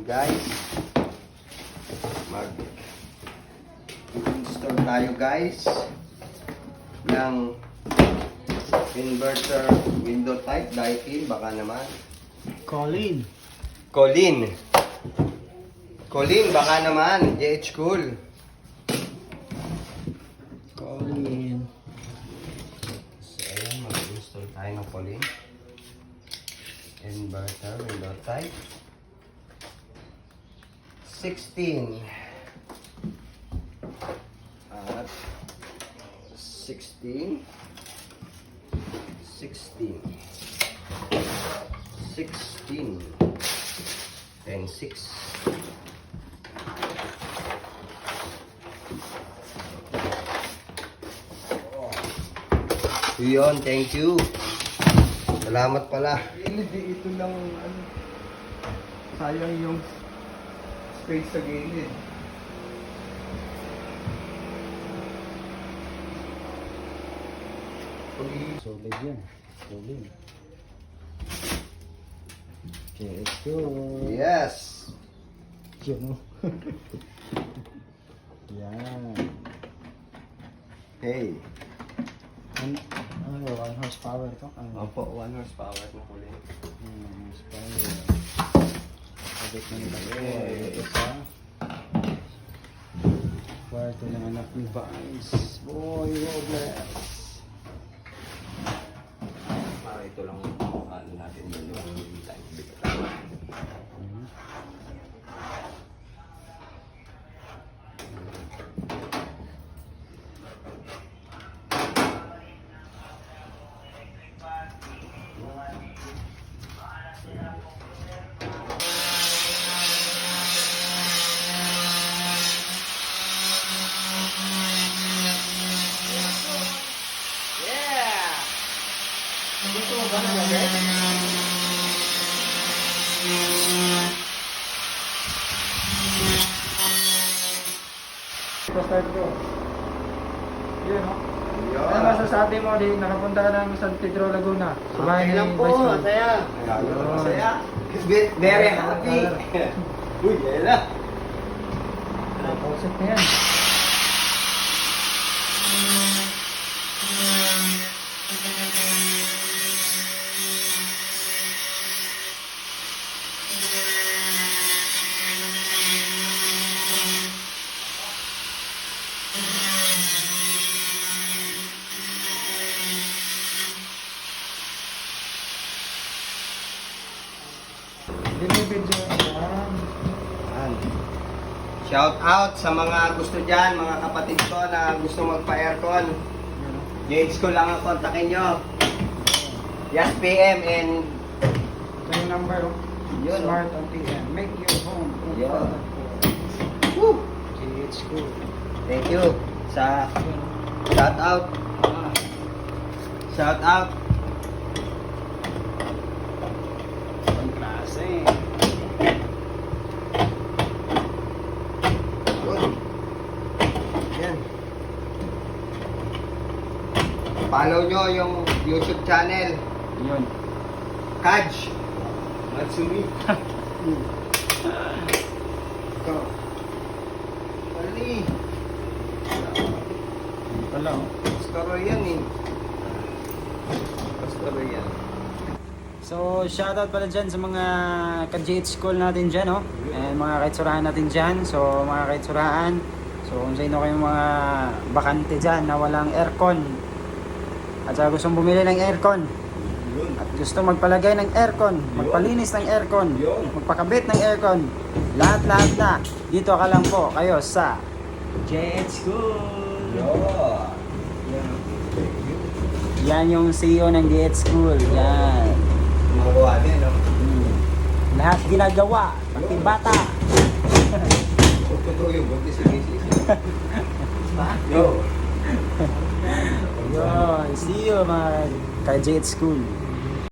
guys, mag-install tayo guys ng inverter window type Daikin, baka naman Colin, baka naman JH Cool. Colin. So ayan, mag-install tayo ng Colin inverter window type 16 at 16 and 6. Yun, thank you. Salamat pala. Ito lang, ano, sayang yung space sa gilid. Solid yan. Solid. Okay, let's go. Yes. Yan o. Yan. Hey. Ano, 1 horsepower to? Ano? Opo, 1 horsepower na kulay. 1 horsepower. Sabit na nila ko. Isa. Kwarto ng anak ni Vance. Boy, Robles. Para ito lang ano natin yun. Dito ba na lagay? Start ko. Yun, no? Yun. Ano masasabi mo din, nakapunta ka ng San Pedro, Laguna? Subahin Okay lang po, masaya. Masaya. Very happy. Uy, yan na. Concept na yan. Dinibidyo yan. Shout out sa mga gusto dyan, mga kapatid ko na gusto magpa-aircon. JH ko lang ang kontakin nyo. Yes, PM and Ito yung number, oh. Yun, oh. Smart OTM. Make your home. Yun. Woo! GH Cool. Thank you sa shout out. Shout out. Ang klase. Yan. Follow nyo yung YouTube channel. Yun. Kaj Matsumi. Ito. Ali. Wala, oh. Pastoro yan eh. Pastoro yan. So, shoutout pala dyan sa mga ka-JH School natin dyan, no? And mga kaitsurahan natin dyan. So, mga kaitsurahan. So, kung sino kayong mga bakante dyan na walang aircon. At saka gustong bumili ng aircon. At gusto magpalagay ng aircon. Magpalinis ng aircon. Magpakabit ng aircon. Lahat-lahat na. Dito ka lang po kayo sa JH School. Yan yung CEO ng JH School. Yan. Magawa din, no? Lahat ginagawa, pati bata. Totoo yung buntis yung misis. Yo. Yun, see you mga ka-JH School.